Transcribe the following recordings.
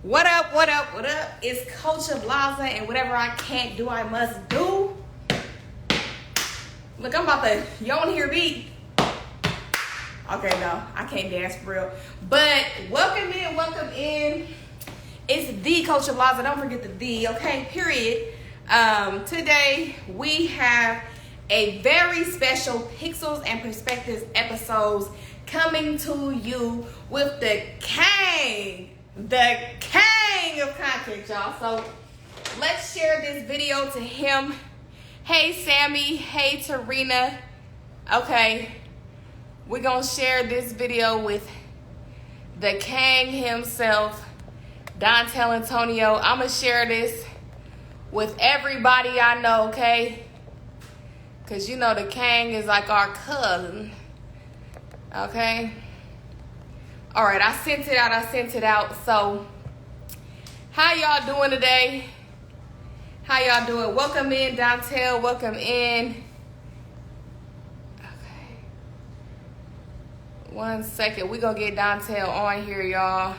What up, what up, what up? It's Coach Blaza, and whatever I can't do, I must do. Look, I'm about to, you don't hear me? Okay, no, I can't dance for real. But welcome in, welcome in. It's the Coach Blaza, don't forget the, okay, period. Today, we have a very special Pixels and Perspectives episodes coming to you with the king of content, y'all. So let's share this video to him. Hey Sammy, hey Tarina. Okay, we're gonna share this video with the king himself, Dontel Antonio. I'm gonna share this with everybody I know, okay? Cause you know the king is like our cousin, okay? All right, I sent it out. So how y'all doing today? How y'all doing? Welcome in, Dontel. Welcome in. Okay. 1 second. We're going to get Dontel on here, y'all.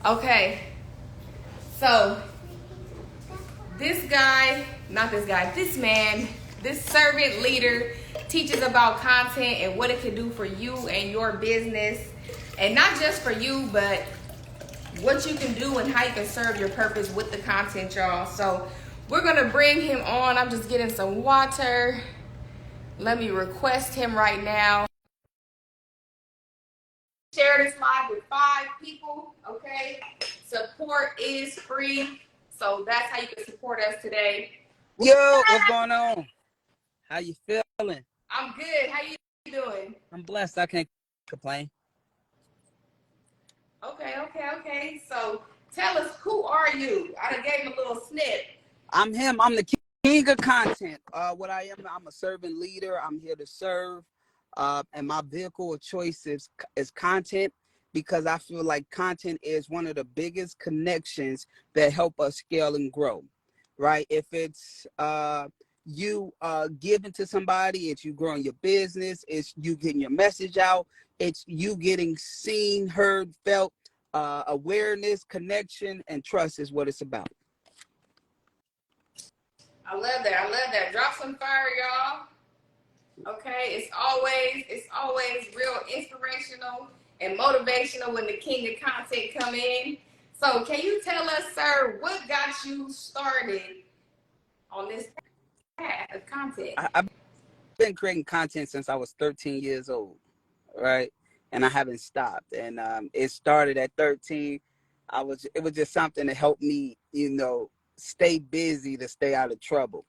Okay. So, this man, this servant leader teaches about content and what it can do for you and your business. And not just for you, but what you can do and how you can serve your purpose with the content, y'all. So we're gonna bring him on. I'm just getting some water. Let me request him right now. Share this live with 5 people, okay? Support is free. So that's how you can support us today. Yo, what's going on? How you feeling? I'm good. How you doing? I'm blessed. I can't complain. Okay. So tell us, who are you? I done gave him a little snip. I'm him. I'm the king of content. What I am, I'm a servant leader. I'm here to serve. And my vehicle of choice is content, because I feel like content is one of the biggest connections that help us scale and grow, right? If it's you giving to somebody, it's you growing your business, it's you getting your message out, it's you getting seen, heard, felt. Awareness, connection, and trust is what it's about. I love that. Drop some fire, y'all. Okay, it's always real inspirational and motivational when the king of content come in. So can you tell us, sir, what got you started on this path of content? I've been creating content since I was 13 years old, right? And I haven't stopped. And it started at 13. It was just something to help me, stay busy, to stay out of trouble.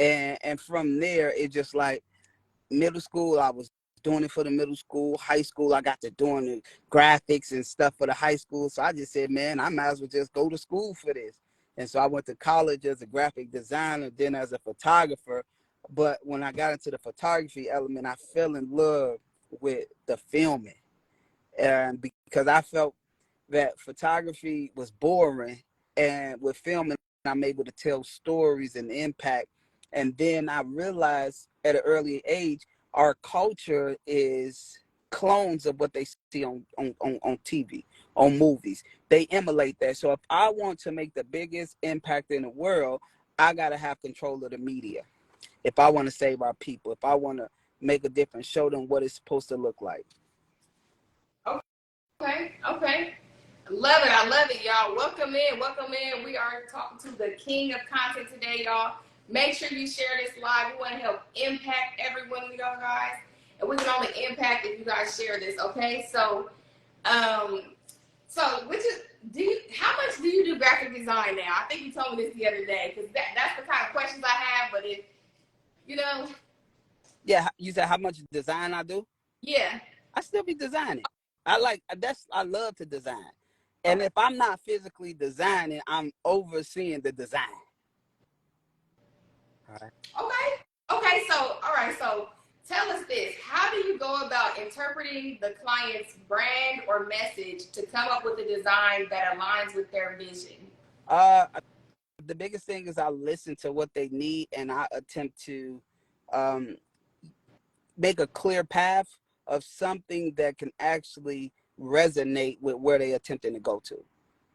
And from there, it just like middle school, I was doing it for the middle school. High school, I got to doing the graphics and stuff for the high school. So I just said, man, I might as well just go to school for this. And so I went to college as a graphic designer, then as a photographer. But when I got into the photography element, I fell in love with the filming. And because I felt that photography was boring, and with filming, I'm able to tell stories and impact. And then I realized at an early age, our culture is clones of what they see on TV, on movies. They emulate that. So if I want to make the biggest impact in the world, I got to have control of the media. If I want to save our people, if I want to make a difference, show them what it's supposed to look like. Okay. I love it, y'all. Welcome in. We are talking to the king of content today, y'all. Make sure you share this live. We want to help impact everyone, we know, guys. And we can only impact if you guys share this, okay? So, how much do you do graphic design now? I think you told me this the other day, because that's the kind of questions I have, but Yeah, you said how much design I do? Yeah. I still be designing. I love to design. And Okay. if I'm not physically designing, I'm overseeing the design. All right. Okay. All right. So tell us this. How do you go about interpreting the client's brand or message to come up with a design that aligns with their vision? Uh, the biggest thing is I listen to what they need, and I attempt to um, make a clear path of something that can actually resonate with where they're attempting to go to.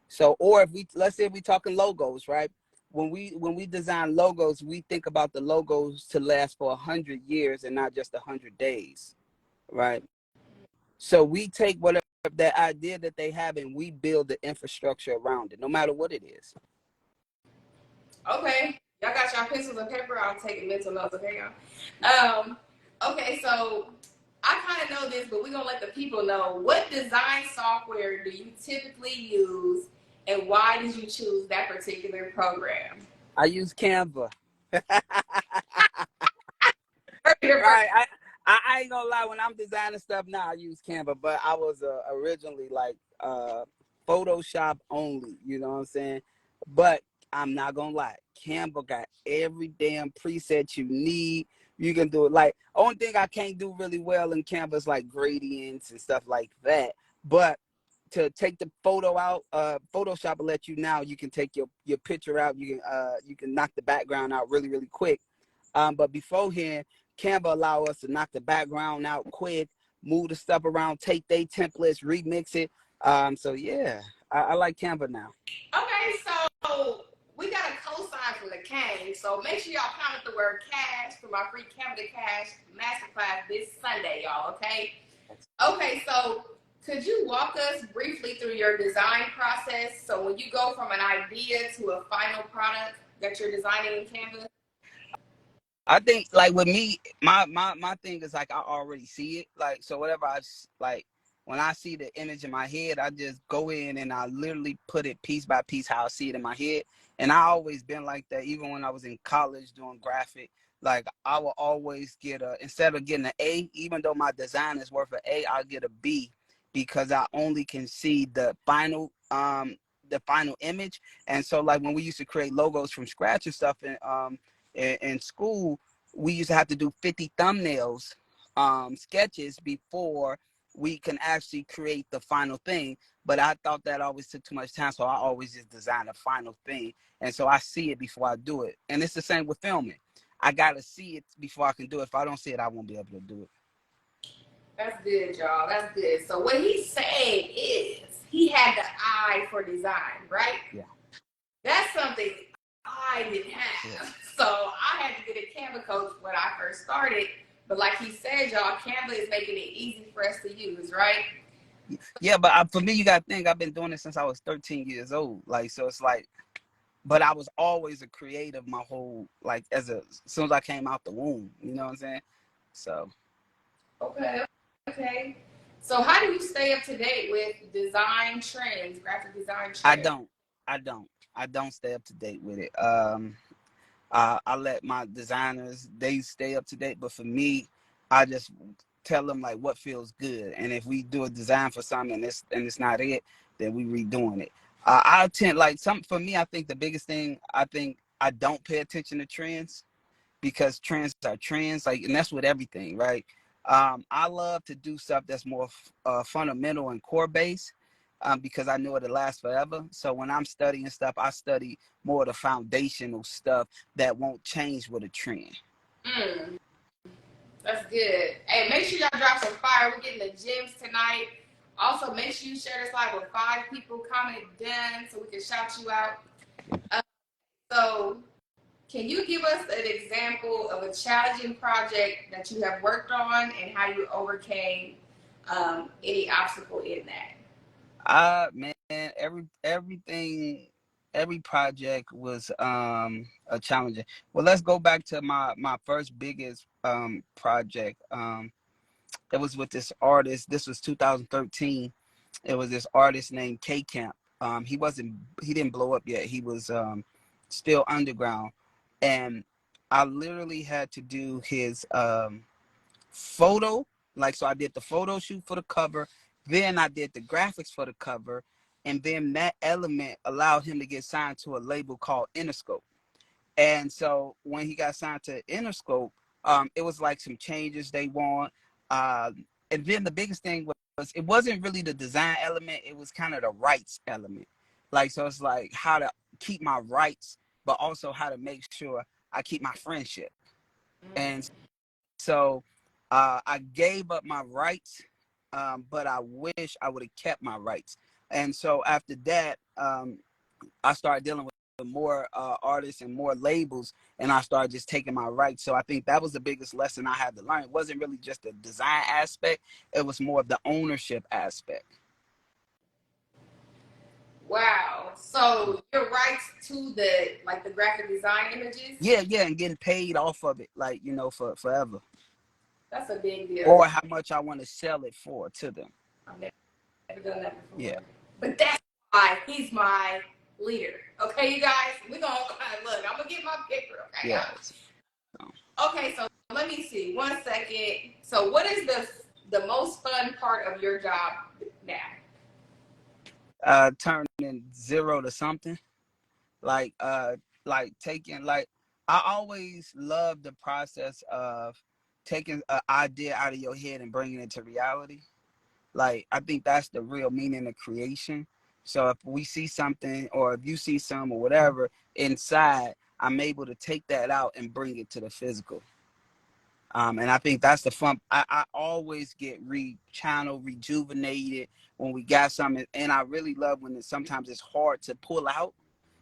So, or if we, let's say we're talking logos, right? When we design logos, we think about the logos to last for 100 years and not just 100 days, right? So we take whatever that idea that they have and we build the infrastructure around it, no matter what it is. Okay. Y'all got y'all pencils and paper. I'll take mental notes, okay, y'all? Okay, so I kind of know this, but we're gonna let the people know, what design software do you typically use and why did you choose that particular program? I use Canva. Right. Right. I ain't gonna lie. When I'm designing stuff now, I use Canva, but I was originally like Photoshop only. You know what I'm saying? But I'm not gonna lie. Canva got every damn preset you need. You can do it. Like, only thing I can't do really well in Canva is like gradients and stuff like that. But to take the photo out, Photoshop will let you now. You can take your picture out. You can knock the background out really really quick. But beforehand, Canva allow us to knock the background out quick, move the stuff around, take their templates, remix it. So yeah, I like Canva now. Okay, so we got a cosign from the Kang. So make sure y'all comment the word cash for my free Canva to Cash masterclass this Sunday, y'all. Okay. Okay, so could you walk us briefly through your design process? So when you go from an idea to a final product that you're designing in Canva? I think like with me, my thing is like I already see it. Like so, whatever like when I see the image in my head, I just go in and I literally put it piece by piece how I see it in my head. And I always been like that. Even when I was in college doing graphic, like I will always get instead of getting an A, even though my design is worth an A, I'll get a B because I only can see the final image. And so like when we used to create logos from scratch and stuff, and in school, we used to have to do 50 thumbnails, sketches before we can actually create the final thing. But I thought that always took too much time, so I always just design the final thing. And so I see it before I do it. And it's the same with filming. I gotta see it before I can do it. If I don't see it, I won't be able to do it. That's good, y'all. That's good. So what he's saying is he had the eye for design, right? Yeah. That's something I didn't have. Yeah. So I had to get a Canva coach when I first started. But like he said, y'all, Canva is making it easy for us to use, right? Yeah, but for me, you got to think I've been doing it since I was 13 years old. Like, so it's like, but I was always a creative my whole, like, as soon as I came out the womb, you know what I'm saying? So. Okay. So how do you stay up to date with design trends, graphic design trends? I don't stay up to date with it. I let my designers, they stay up to date, but for me, I just tell them like what feels good. And if we do a design for something and it's not it, then we redoing it. I tend like for me, I think the biggest thing, I think I don't pay attention to trends because trends are trends, like, and that's with everything, right? I love to do stuff that's more fundamental and core based, because I know it'll last forever. So when I'm studying stuff, I study more of the foundational stuff that won't change with a trend. That's good. Hey, make sure y'all drop some fire. We're getting the gems tonight. Also, make sure you share this live with 5 people. Comment done so we can shout you out. So, can you give us an example of a challenging project that you have worked on and how you overcame any obstacle in that? Man, every project was a challenge. Well, let's go back to my first biggest project. It was with this artist. This was 2013. It was this artist named K Camp. He didn't blow up yet. He was still underground, and I literally had to do his photo. Like, so I did the photo shoot for the cover, then I did the graphics for the cover, and then that element allowed him to get signed to a label called Interscope. And so when he got signed to Interscope, it was like some changes they want. And then the biggest thing was it wasn't really the design element, it was kind of the rights element. Like, so it's like how to keep my rights, but also how to make sure I keep my friendship. And so I gave up my rights, but I wish I would have kept my rights. And so after that, I started dealing with more artists and more labels, and I started just taking my rights. So I think that was the biggest lesson I had to learn. It wasn't really just the design aspect; it was more of the ownership aspect. Wow. So your rights to the graphic design images, Yeah, yeah, and getting paid off of it, like for forever, that's a big deal. or how much I want to sell it for to them. I've never done that Yeah, before. But that's why he's my leader. Okay, you guys, we're gonna look, I'm gonna get my picture, okay, yeah. y'all? Okay, so let me see. 1 second. So what is the most fun part of your job now? Turning zero to something, like taking, like, I always love the process of taking an idea out of your head and bringing it to reality. Like, I think that's the real meaning of creation. So if we see something, or if you see some or whatever inside, I'm able to take that out and bring it to the physical. And I think that's the fun. I always get re-channeled, rejuvenated when we got something. And I really love when sometimes it's hard to pull out.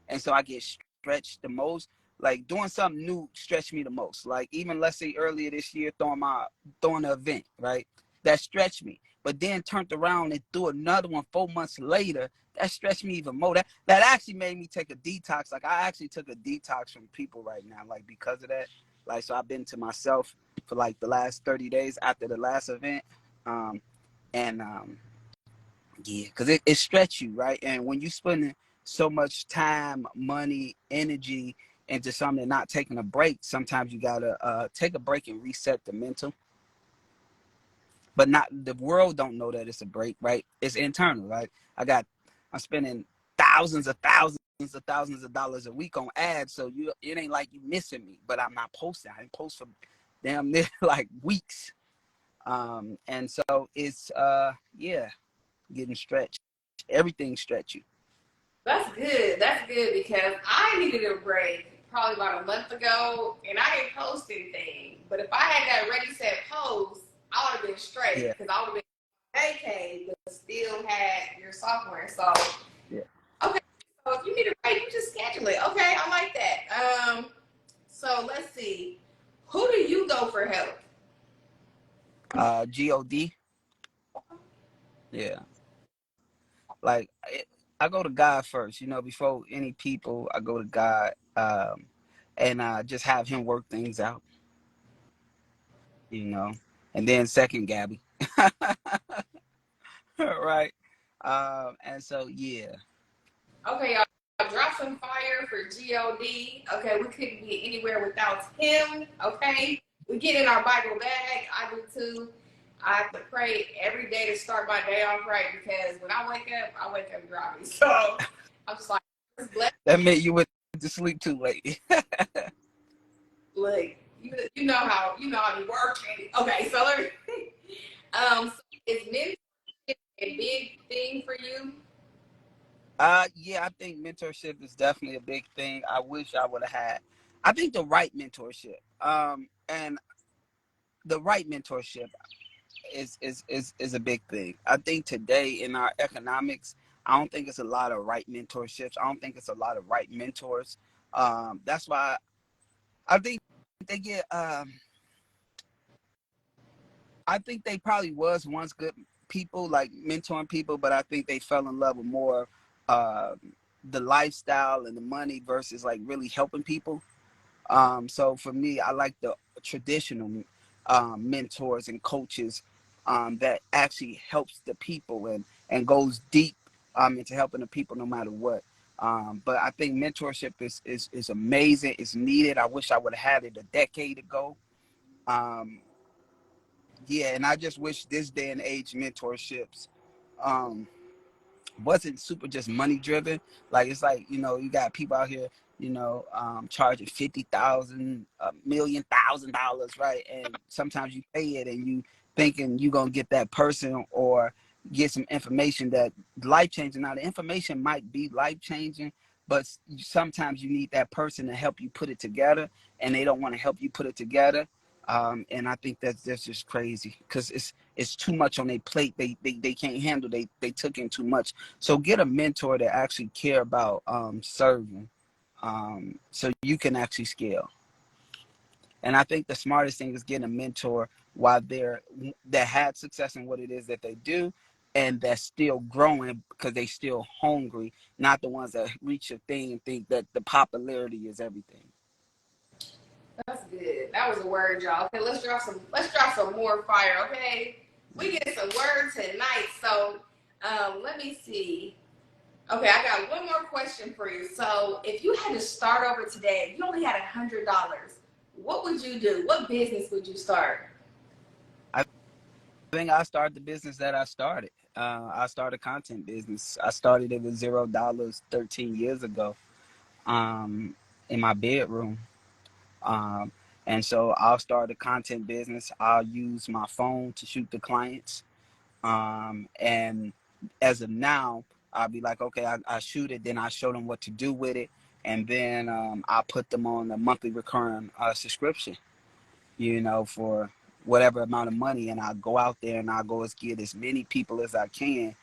And so I get stretched the most. Like, doing something new stretched me the most. Like, even let's say earlier this year, throwing an event, right? That stretched me. But then turned around and threw another one 4 months later. That stretched me even more. That actually made me take a detox. Like, I actually took a detox from people right now, like, because of that. Like, so I've been to myself for like the last 30 days after the last event. Um, and Yeah, because it stretch you, right? And when you spending so much time, money, energy into something, not taking a break, sometimes you gotta take a break and reset the mental. But not the world don't know that it's a break, right? It's internal, right? I'm spending thousands of dollars a week on ads, so it ain't like you missing me. But I'm not posting. I didn't post for damn near like weeks. And so it's yeah, getting stretched. Everything stretch you. That's good. That's good because I needed a break probably about a month ago, and I didn't post anything. But if I had that ready set post, I would have been straight Yeah. because I would have been vacay, but still had your software. So Yeah. okay, so if you need a break, you just schedule it. Okay, I like that. So let's see, who do you go for help? God. Yeah. Like, I go to God first, before any people. I go to God, and just have Him work things out, you know. And then second, Gabby, right? And so yeah. Okay, y'all. Drop some fire for God. Okay, we couldn't get anywhere without him. Okay, we get in our Bible bag. I do too. I have to pray every day to start my day off right because when I wake up groggy. So I'm just like, bless. That meant you went to sleep too late. Look, you know how you work. Okay, so let me. So is mentorship a big thing for you? Yeah, I think mentorship is definitely a big thing. I wish I would have had. I think the right mentorship, and the right mentorship is a big thing. I think today in our economics, I don't think it's a lot of right mentorships. I don't think it's a lot of right mentors. That's why I think they get. I think they probably was once good people, like mentoring people, but I think they fell in love with more uh, the lifestyle and the money versus like really helping people. So for me, I like the traditional mentors and coaches that actually helps the people and goes deep into helping the people no matter what. But I think mentorship is amazing. It's needed. I wish I would have had it a decade ago. Um, yeah, and I just wish this day and age mentorships um, wasn't super just money driven. Like, it's like, you got people out here, charging 50,000, $1,000,000, right? And sometimes you pay it and you thinking you gonna get that person or get some information that life changing. Now the information might be life changing, but sometimes you need that person to help you put it together, and they don't want to help you put it together. And I think that's just crazy because it's too much on their plate. They can't handle. They took in too much. So get a mentor that actually care about serving, so you can actually scale. And I think the smartest thing is getting a mentor while that had success in what it is that they do, and that's still growing because they still hungry, not the ones that reach a thing and think that the popularity is everything. That's good. That was a word, y'all. Okay, let's drop some more fire, okay? We get some words tonight. So let me see. Okay, I got one more question for you. So if you had to start over today, if you only had $100, what would you do? What business would you start? I think I started the business that I started. I started a content business. I started it with $0 13 years ago, in my bedroom. Um, and so I'll start a content business. I'll use my phone to shoot the clients. And as of now, I'll be like, okay, I shoot it, then I show them what to do with it, and then I put them on a monthly recurring subscription, for whatever amount of money, and I go out there and I go get as many people as I can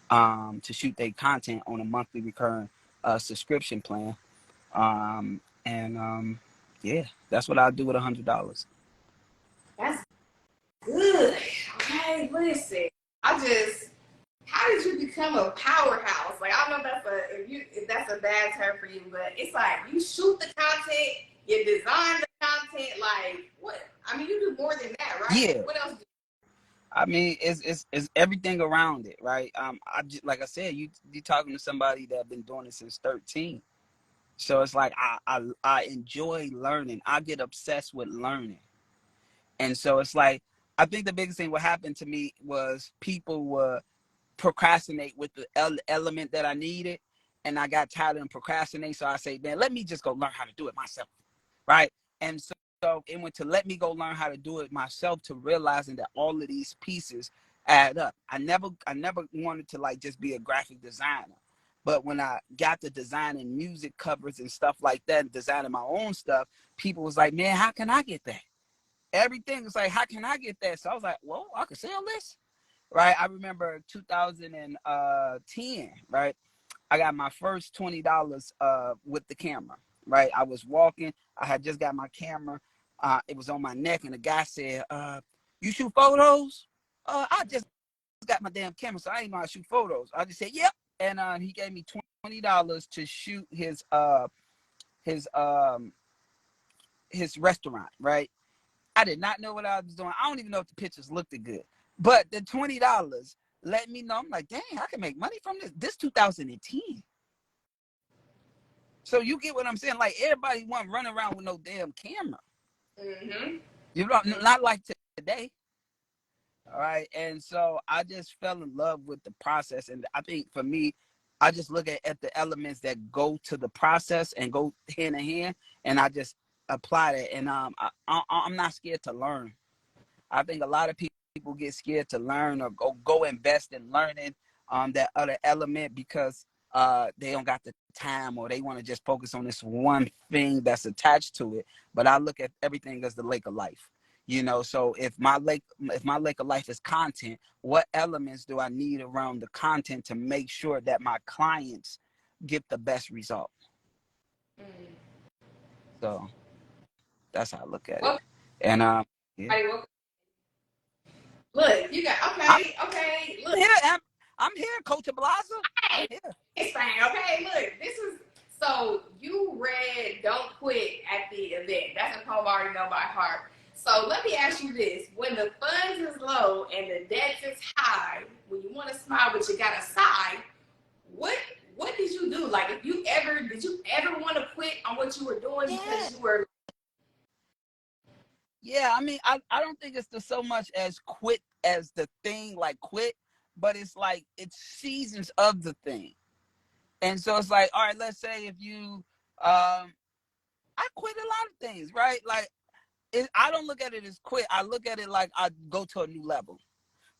to shoot their content on a monthly recurring subscription plan. And yeah, that's what I'll do with $100. That's good. Okay, listen. How did you become a powerhouse? Like, I don't know if that's a bad term for you, but it's like you shoot the content, you design the content. Like, what? I mean, you do more than that, right? Yeah. What else? I mean, it's everything around it, right? Like I said, you talking to somebody that been doing it since 13, so it's like I enjoy learning. I get obsessed with learning, and so it's like I think the biggest thing what happened to me was people were procrastinate with the element that I needed, and I got tired of procrastinating. So I say, man, let me just go learn how to do it myself, right? And so it went to let me go learn how to do it myself, to realizing that all of these pieces add up. I never wanted to like just be a graphic designer, but when I got to designing music covers and stuff like that, and designing my own stuff, people was like, man, how can I get that? Everything was like, how can I get that? So I was like, well, I could sell this, right? I remember 2010, right? I got my first $20 with the camera, right? I was walking. I had just got my camera. It was on my neck, and the guy said, you shoot photos? I just got my damn camera, so I ain't know how to shoot photos. I just said, yep. And he gave me $20 to shoot his restaurant, right? I did not know what I was doing. I don't even know if the pictures looked good. But the $20 let me know. I'm like, dang, I can make money from this. This 2010. So you get what I'm saying? Like, everybody want running around with no damn camera. Mm-hmm. You know, not like today. All right. And so I just fell in love with the process. And I think for me, I just look at the elements that go to the process and go hand in hand, and I just apply that. And I'm not scared to learn. I think a lot of people get scared to learn or go invest in learning that other element because they don't got the time, or they want to just focus on this one thing that's attached to it. But I look at everything as the lake of life. So if my lake of life is content, what elements do I need around the content to make sure that my clients get the best result? Mm. So that's how I look at it. Well, And yeah. Look, you got I'm okay. Look, here. I'm here, Coach Blaza. I'm here. it's fine. Okay, look, this is so you read "Don't Quit" at the event. That's a poem I already know by heart. So let me ask you this: when the funds is low and the debt is high, when you want to smile but you got to sigh, what what did you do? Like, if you ever did you ever want to quit on what you were doing because you were? Yeah, I mean, I don't think it's so much as quit as the thing, like quit, but it's like it's seasons of the thing. And so it's like, all right, let's say if you, I quit a lot of things, right? Like, I don't look at it as quit. I look at it like I go to a new level,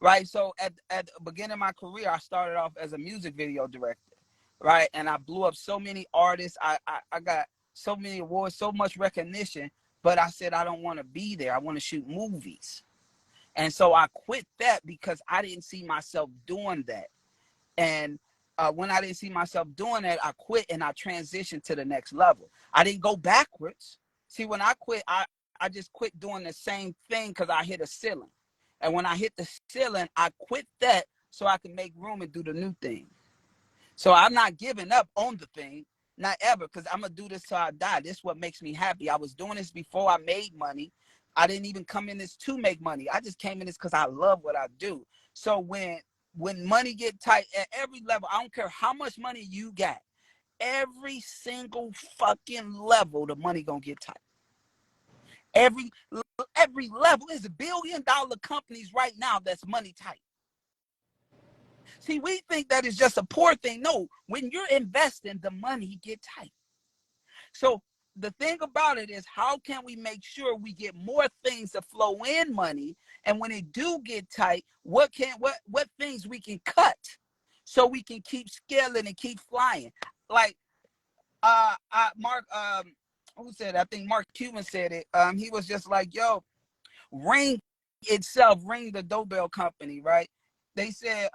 right? So at the beginning of my career, I started off as a music video director, right? And I blew up so many artists. I got so many awards, so much recognition, but I said I don't want to be there. I want to shoot movies. And so I quit that because I didn't see myself doing that. And when I didn't see myself doing that, I quit and I transitioned to the next level. I didn't go backwards. See, when I quit, I just quit doing the same thing because I hit a ceiling. And when I hit the ceiling, I quit that so I can make room and do the new thing. So I'm not giving up on the thing, not ever, because I'm going to do this till I die. This is what makes me happy. I was doing this before I made money. I didn't even come in this to make money. I just came in this because I love what I do. So when money get tight at every level, I don't care how much money you got, every single fucking level, the money gonna get tight. Every level is $1 billion companies right now that's money tight. See, we think that is just a poor thing. No, when you're investing, the money get tight. So the thing about it is, how can we make sure we get more things to flow in money? And when it do get tight, what things we can cut so we can keep scaling and keep flying? Like Mark who said it? I think Mark Cuban said it. He was just like, yo, Ring itself, Ring the Dobell company, right? They said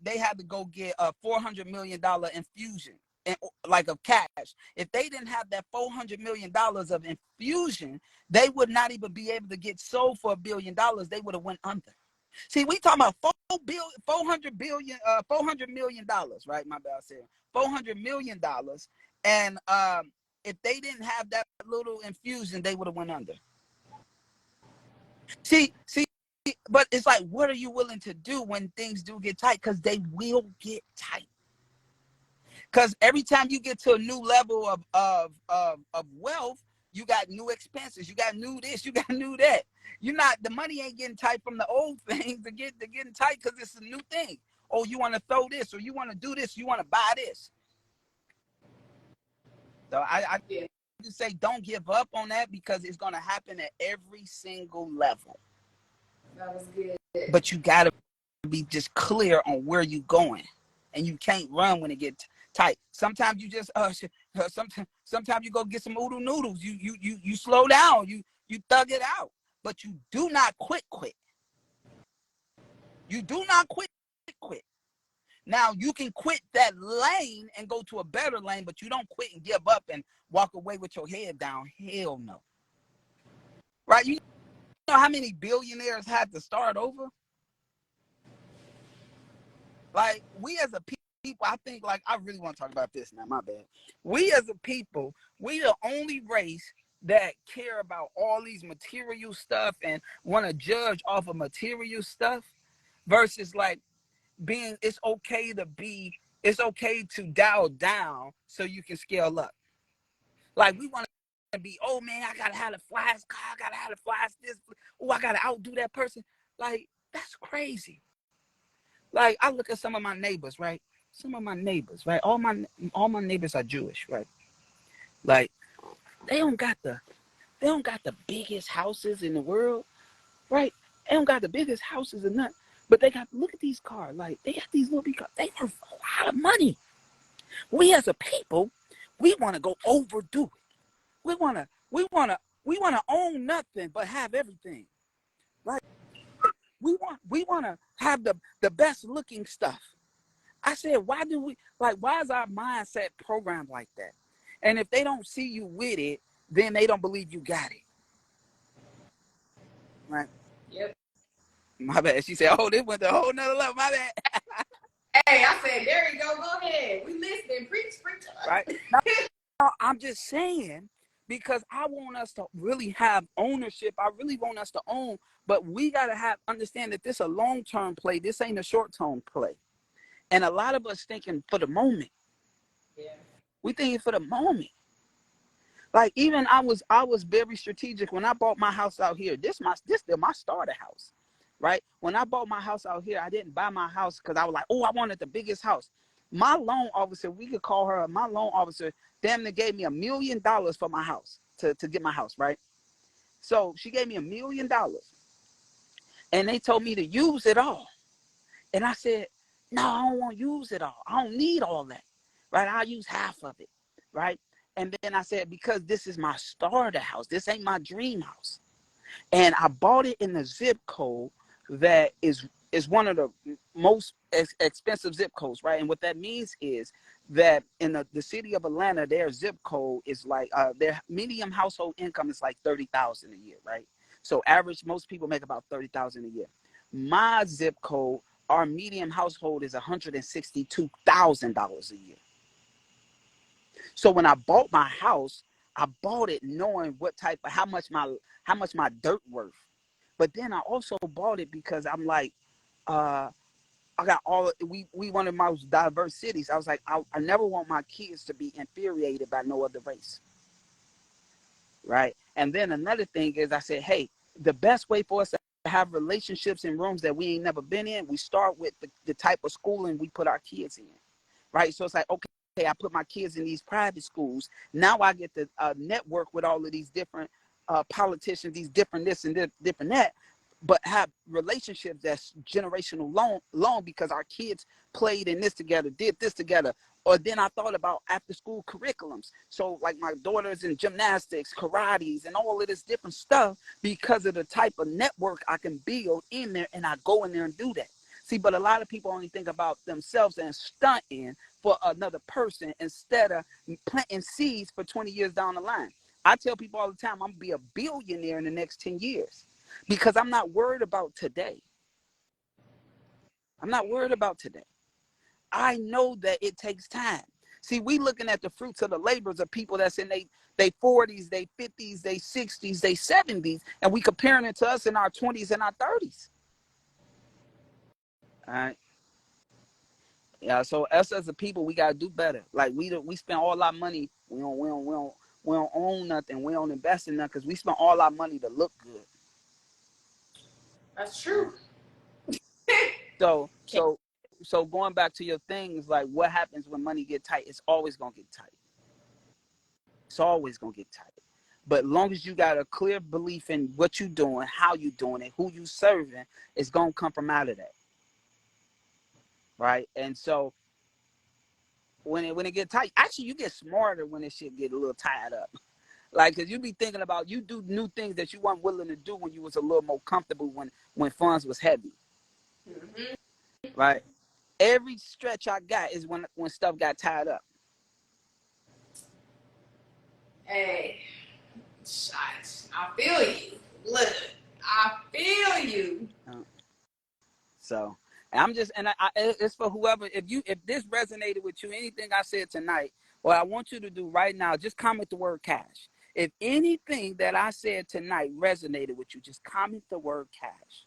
they had to go get a $400 million infusion, like of cash. If they didn't have that $400 million of infusion, they would not even be able to get sold for $1 billion. They would have went under. See, we talking about $400 million, right? My bad, I said $400 million, and if they didn't have that little infusion, they would have went under. See, but it's like, what are you willing to do when things do get tight? Because they will get tight. Because every time you get to a new level of wealth, you got new expenses, you got new this, you got new that. The money ain't getting tight from the old things. They're getting tight because it's a new thing. Oh, you want to throw this, or you want to do this, you want to buy this. So I just say, don't give up on that, because it's going to happen at every single level. That was good. But you got to be just clear on where you're going, and you can't run when it gets tight. Sometimes you just sometimes you go get some oodle noodles. You slow down. You thug it out, but you do not quit. You do not quit. Now you can quit that lane and go to a better lane, but you don't quit and give up and walk away with your head down. Hell no. Right? You know how many billionaires had to start over? Like, we as a people, I think, like, I really want to talk about this now, my bad. We as a people, we the only race that care about all these material stuff and want to judge off of material stuff, versus like it's okay to dial down so you can scale up. Like, we want to be, oh man, I gotta have the flyest car, I gotta have the flyest this, oh, I gotta outdo that person. Like, that's crazy. Like, I look at some of my neighbors, right? All my neighbors are Jewish, right? Like, they don't got the biggest houses in the world, right? They don't got the biggest houses or nothing, but they got, look at these cars. Like, they got these little big cars. They worth a lot of money. We as a people, we want to go overdo it. We want to own nothing but have everything. Right? We want to have the best looking stuff. I said, why is our mindset programmed like that? And if they don't see you with it, then they don't believe you got it. Right? Yep. My bad. She said, oh, this went to a whole nother level. My bad. Hey, I said, there you go. Go ahead. We listening. Preach to us. Right? No, I'm just saying, because I want us to really have ownership. I really want us to own, but we got to understand that this is a long-term play. This ain't a short-term play. And a lot of us thinking for the moment. Yeah. We thinking for the moment. Like, even I was very strategic when I bought my house out here. This still my starter house, right? When I bought my house out here, I didn't buy my house because I was like, oh, I wanted the biggest house. My loan officer, we could call her my loan officer, damn near gave me $1 million for my house to get my house, right? So she gave me $1 million, and they told me to use it all. And I said, no, I don't want to use it all. I don't need all that, right? I'll use half of it, right? And then I said, because this is my starter house, this ain't my dream house. And I bought it in the zip code that is one of the most expensive zip codes, right? And what that means is that in the city of Atlanta, their zip code is like their median household income is like 30,000 a year, right? So average, most people make about 30,000 a year. My zip code, our median household is $162,000 a year. So when I bought my house, I bought it knowing what type of how much my dirt worth. But then I also bought it because I'm like, I got we one of the most diverse cities. I was like, I never want my kids to be infuriated by no other race, right? And then another thing is I said, hey, the best way for us to have relationships in rooms that we ain't never been in, we start with the type of schooling we put our kids in, right? So it's like, okay, I put my kids in these private schools. Now I get to network with all of these different politicians, these different this and different that, but have relationships that's generational long because our kids played in this together, did this together. Or then I thought about after school curriculums. So like my daughter's in gymnastics, karates, and all of this different stuff because of the type of network I can build in there, and I go in there and do that. See, but a lot of people only think about themselves and stunting for another person instead of planting seeds for 20 years down the line. I tell people all the time, I'm gonna be a billionaire in the next 10 years because I'm not worried about today. I'm not worried about today. I know that it takes time. See, we looking at the fruits of the labors of people that's in they 40s, they 50s, they 60s, they 70s, and we comparing it to us in our 20s and our 30s. All right. Yeah, so us as a people, we gotta do better. Like we spend all our money, we don't own nothing, we don't invest in nothing because we spend all our money to look good. That's true. So so going back to your things, like what happens when money get tight? It's always gonna get tight. It's always gonna get tight. But as long as you got a clear belief in what you're doing, how you doing it, who you serving, it's gonna come from out of that, right? And so when it get tight, actually you get smarter when this shit get a little tied up. Like, cause you be thinking about you do new things that you weren't willing to do when you was a little more comfortable when funds was heavy, Mm-hmm. right? Every stretch I got is when stuff got tied up. Hey, shots. I feel you. Look, I feel you. So I'm just, and it's for whoever. If this resonated with you, anything I said tonight, what I want you to do right now, just comment the word cash. If anything that I said tonight resonated with you, just comment the word cash,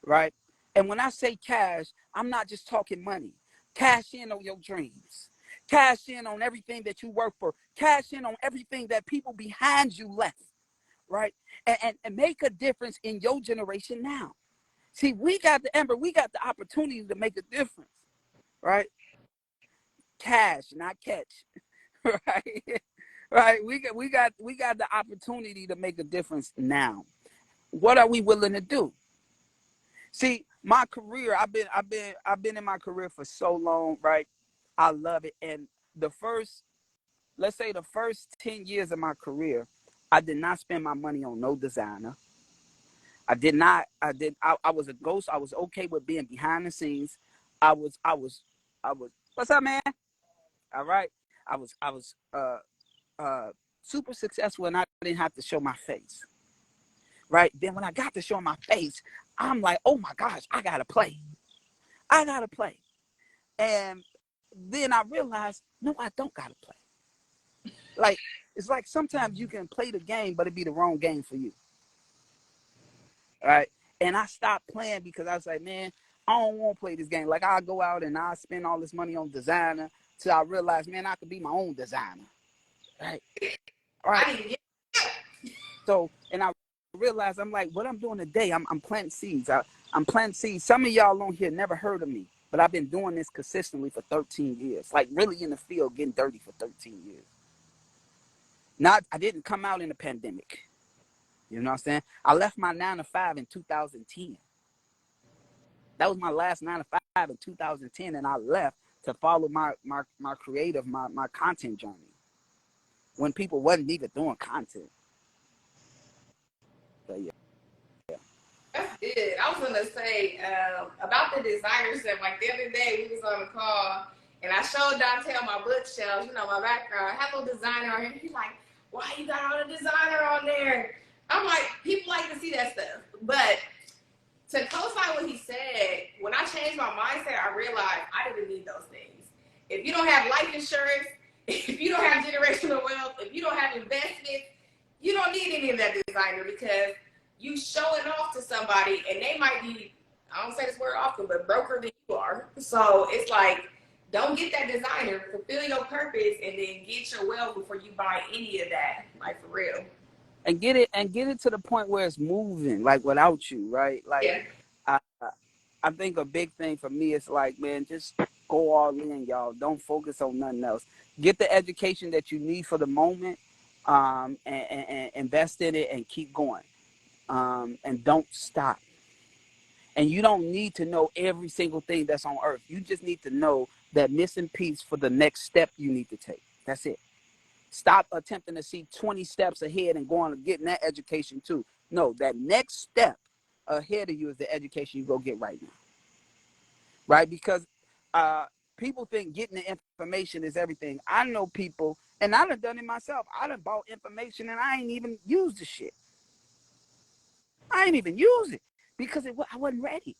right? And when I say cash, I'm not just talking money. Cash in on your dreams. Cash in on everything that you work for. Cash in on everything that people behind you left, right? And make a difference in your generation now. See, we got the opportunity to make a difference, right? Cash, not catch, right? Right? We got the opportunity to make a difference now. What are we willing to do? See, my career, I've been in my career for so long, right? I love it. And let's say the first 10 years of my career, I did not spend my money on no designer. I was a ghost. I was okay with being behind the scenes. I was what's up, man? All right. I was super successful and I didn't have to show my face. Right. Then when I got to show my face, I'm like, oh my gosh, I gotta play. I gotta play. And then I realized, no, I don't gotta play. Like, it's like sometimes you can play the game, but it be the wrong game for you. Right. And I stopped playing because I was like, man, I don't want to play this game. Like I go out and I spend all this money on designer till I realize, man, I could be my own designer. Right. Right. I need to get. So, and I realized I'm like, what I'm doing today, I'm planting seeds. I'm planting seeds. Some of y'all on here never heard of me, but I've been doing this consistently for 13 years. Like really in the field, getting dirty for 13 years. I didn't come out in the pandemic. You know what I'm saying? I left my 9 to 5 in 2010. That was my last 9 to 5 in 2010, and I left to follow my creative, my content journey when people wasn't even doing content. So yeah. That's big. good. I was gonna say about the designer stuff. Like the other day, we was on a call, and I showed Dontel my bookshelves. You know my background. I have a designer on here. He's like, "Why you got all the designer on there?" I'm like, people like to see that stuff. But to co-sign what he said, when I changed my mindset, I realized I didn't need those things. If you don't have life insurance, if you don't have generational wealth, if you don't have investments, you don't need any of that designer because you showing off to somebody and they might be, I don't say this word often, but broker than you are. So it's like, don't get that designer, fulfill your purpose, and then get your wealth before you buy any of that. Like for real. And get it to the point where it's moving, like without you, right? Like Yeah. I I think a big thing for me is like, man, just go all in, y'all. Don't focus on nothing else. Get the education that you need for the moment, and invest in it and keep going. And don't stop. And you don't need to know every single thing that's on earth. You just need to know that missing piece for the next step you need to take. That's it. Stop attempting to see 20 steps ahead and going and getting that education too. No, that next step ahead of you is the education you go get right now. Right? Because people think getting the information is everything. I know people, and I done done it myself. I done bought information and I ain't even used the shit. I ain't even use it because I wasn't ready.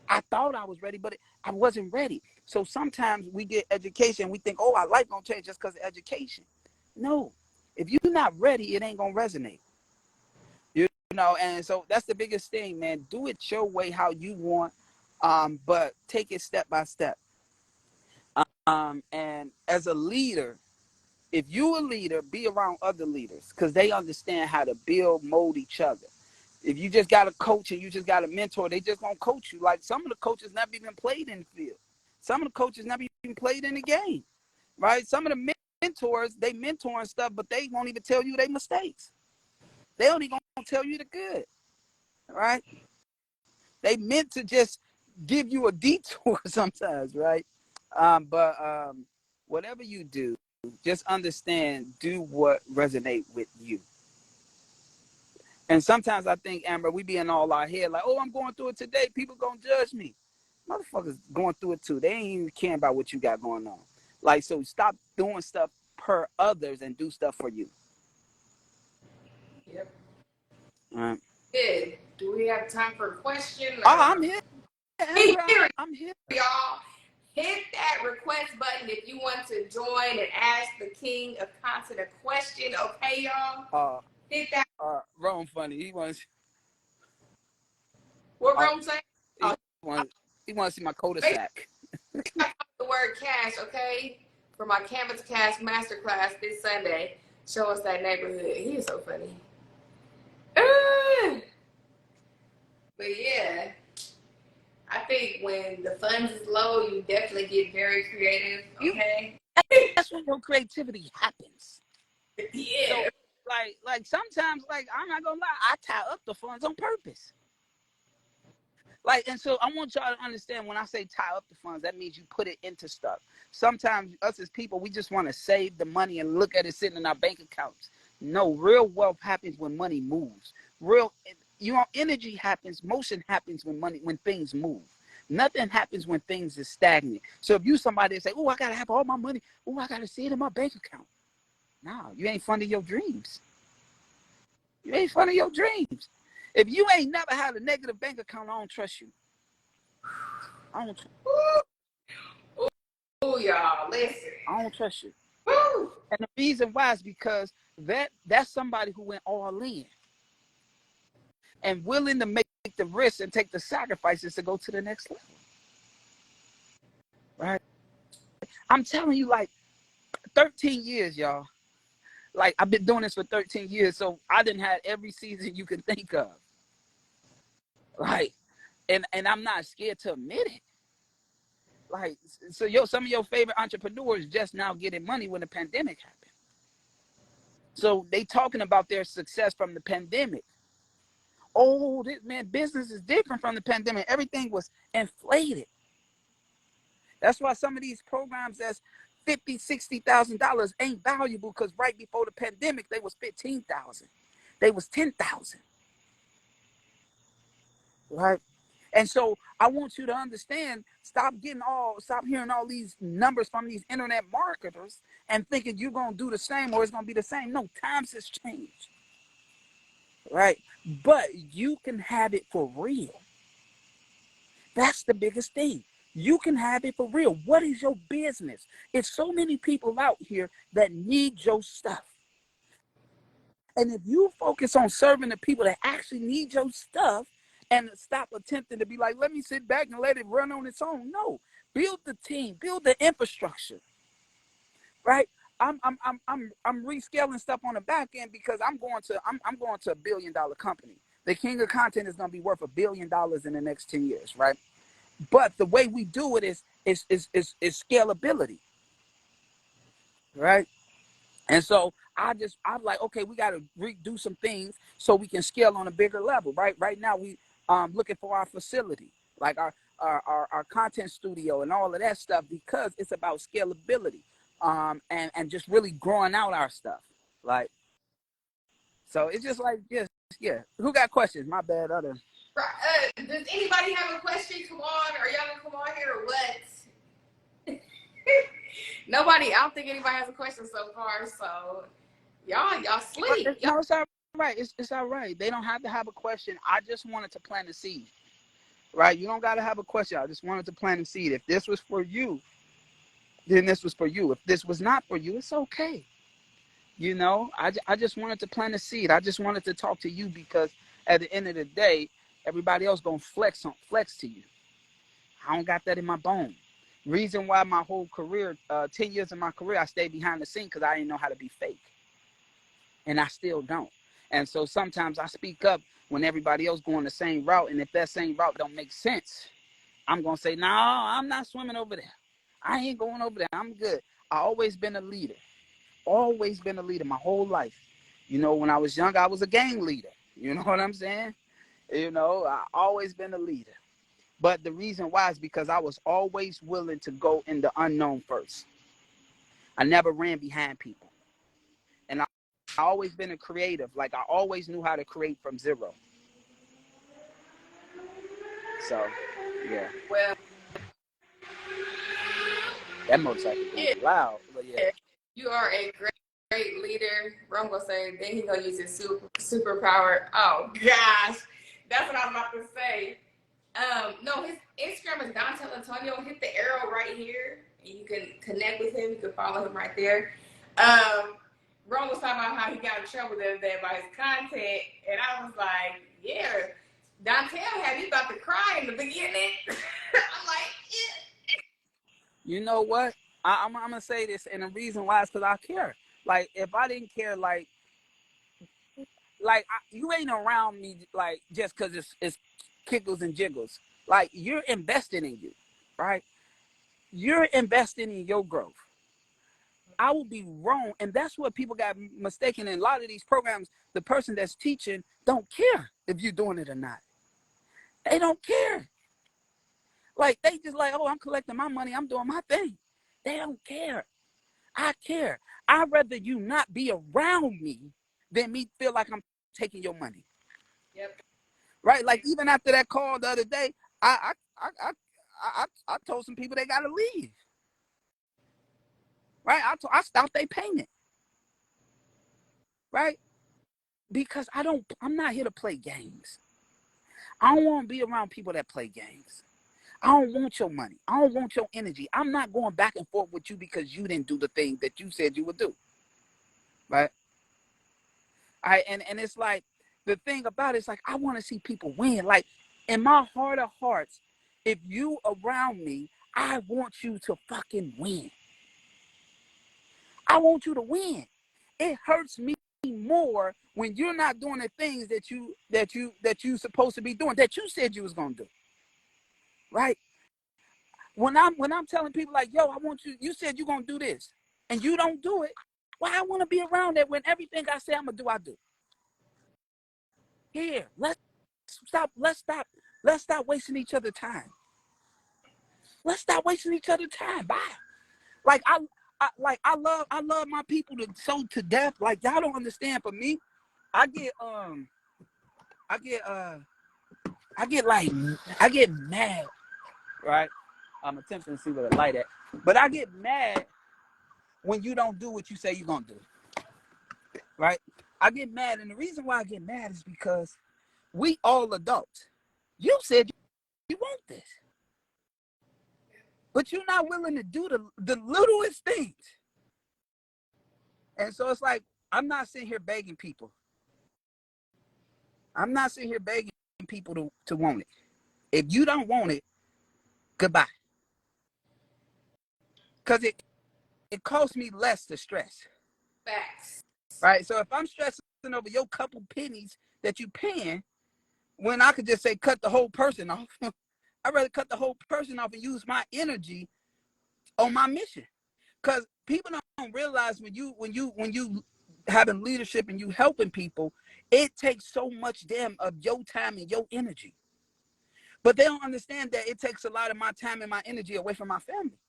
I thought I was ready, but I wasn't ready. So sometimes we get education, we think, oh, our life gonna change just because of education. No, if you're not ready, it ain't gonna resonate. You know, and so that's the biggest thing, man. Do it your way, how you want, but take it step by step. And as a leader, if you're a leader, be around other leaders because they understand how to build, mold each other. If you just got a coach and you just got a mentor, they just gonna coach you. Like some of the coaches never even played in the field. Some of the coaches never even played in the game, right? Some of the mentors, they mentor and stuff, but they won't even tell you their mistakes. They only gonna tell you the good, right? They meant to just give you a detour sometimes, right? But whatever you do, just understand, do what resonate with you. And sometimes I think, Amber, we be in all our head like, oh, I'm going through it today. People gonna judge me. Motherfuckers going through it too. They ain't even caring about what you got going on. Like, so stop doing stuff per others and do stuff for you. Yep. All right. Good. Do we have time for a question? Oh, I'm here, Hey, Amber. here, I'm here. y'all. Hit that request button if you want to join and ask the king of content a question. Okay, y'all? Hit that. Rome funny. He wants. What Rome say? He wants. He wants to see my Make cul-de-sac. sure the word cash, okay? For my Canvas Cash Masterclass this Sunday. Show us that neighborhood. He is so funny. But yeah, I think when the funds is low, you definitely get very creative. Okay. That's when your creativity happens. Yeah. So, like sometimes, like I'm not gonna lie, I tie up the funds on purpose. Like, and so I want y'all to understand when I say tie up the funds, that means you put it into stuff. Sometimes us as people, we just want to save the money and look at it sitting in our bank accounts. No, real wealth happens when money moves. Real, energy happens, motion happens when things move. Nothing happens when things is stagnant. So if you somebody that say, oh, I gotta have all my money, oh, I gotta see it in my bank account. No, you ain't funding your dreams. You ain't funding your dreams. If you ain't never had a negative bank account, I don't trust you. I don't. Oh, y'all, listen. I don't trust you. Woo. And the reason why is because that's somebody who went all in and willing to make the risks and take the sacrifices to go to the next level. Right? I'm telling you, like 13 years, y'all. Like I've been doing this for 13 years, so I didn't have every season you can think of. Like, and I'm not scared to admit it. Like, so some of your favorite entrepreneurs just now getting money when the pandemic happened. So they talking about their success from the pandemic. Oh, business is different from the pandemic. Everything was inflated. That's why some of these programs that's $50,000, $60,000 ain't valuable because right before the pandemic they was 15,000, they was 10,000. right? And so I want you to understand, stop hearing all these numbers from these internet marketers and thinking you're going to do the same or it's going to be the same. No, times has changed, right? But you can have it for real. That's the biggest thing. You can have it for real. What is your business? It's so many people out here that need your stuff. And if you focus on serving the people that actually need your stuff and stop attempting to be like, let me sit back and let it run on its own. No, build the team, build the infrastructure, right? I'm rescaling stuff on the back end because I'm going to a $1 billion company. The King of Content is going to be worth $1 billion in the next 10 years, right? But the way we do it is scalability, right? And so I'm like, okay, we got to do some things so we can scale on a bigger level, right? Right now we looking for our facility, like our content studio and all of that stuff, because it's about scalability, and just really growing out our stuff, like. So it's just like, yeah. Who got questions? My bad, other. Does anybody have a question? Come on, are y'all gonna come on here or what? Nobody. I don't think anybody has a question so far. So y'all sleep. No, it's all right. It's all right. They don't have to have a question. I just wanted to plant a seed, right? You don't got to have a question. I just wanted to plant a seed. If this was for you, then this was for you. If this was not for you, it's okay. You know, I just wanted to plant a seed. I just wanted to talk to you because at the end of the day, everybody else gonna flex to you. I don't got that in my bone. Reason why my whole career, 10 years of my career, I stayed behind the scene because I didn't know how to be fake. And I still don't. And so sometimes I speak up when everybody else going the same route. And if that same route don't make sense, I'm going to say, no, I'm not swimming over there. I ain't going over there. I'm good. I always been a leader. Always been a leader my whole life. You know, when I was young, I was a gang leader. You know what I'm saying? You know, I always been a leader. But the reason why is because I was always willing to go in the unknown first. I never ran behind people. And I always been a creative. Like, I always knew how to create from zero. So, yeah. Well, That motorcycle is loud. But yeah. You are a great leader. I'm gonna say, then he gonna use his superpower. Oh gosh, that's what I was about to say. No, his Instagram is Dontel Antonio. Hit the arrow right here, and you can connect with him. You can follow him right there. Ron was talking about how he got in trouble the other day about his content, and I was like, yeah, Dontel had me about to cry in the beginning. I'm like, yeah. You know what? I'm going to say this, and the reason why is because I care. Like, if I didn't care, you ain't around me, like, just because it's kickles and jiggles. Like, you're investing in you, right? You're investing in your growth. I will be wrong, and that's what people got mistaken in a lot of these programs. The person that's teaching don't care if you're doing it or not. They don't care. Like, they just like, oh, I'm collecting my money, I'm doing my thing. They don't care. I care. I'd rather you not be around me than me feel like I'm taking your money. Yep. Right? Like, even after that call the other day, I told some people they gotta leave. Right? I stopped their payment. Right? Because I'm not here to play games. I don't want to be around people that play games. I don't want your money. I don't want your energy. I'm not going back and forth with you because you didn't do the thing that you said you would do. Right? And it's like, the thing about it is, like, I want to see people win. Like, in my heart of hearts, if you around me, I want you to fucking win. I want you to win. It hurts me more when you're not doing the things that you supposed to be doing, that you said you was gonna do. Right? When I'm telling people, like, yo, I want you said you're gonna do this, and you don't do it, well, I want to be around that when everything I say I'm gonna do, I do. Here, let's stop wasting each other's time. Let's stop wasting each other's time. Bye. Like, I love my people to death. Like, y'all don't understand. For me, I get I get mad, right? I'm attempting to see where the light at, but I get mad when you don't do what you say you're gonna do, right? I get mad, and the reason why I get mad is because we all adults. You said you want this, but you're not willing to do the littlest things. And so it's like, I'm not sitting here begging people. I'm not sitting here begging people to want it. If you don't want it, goodbye. Because it costs me less to stress. Facts. Right? So if I'm stressing over your couple pennies that you paying, when I could just say cut the whole person off, I'd rather cut the whole person off and use my energy on my mission. Because people don't realize when you having leadership and you helping people, it takes so much damn of your time and your energy. But they don't understand that it takes a lot of my time and my energy away from my family.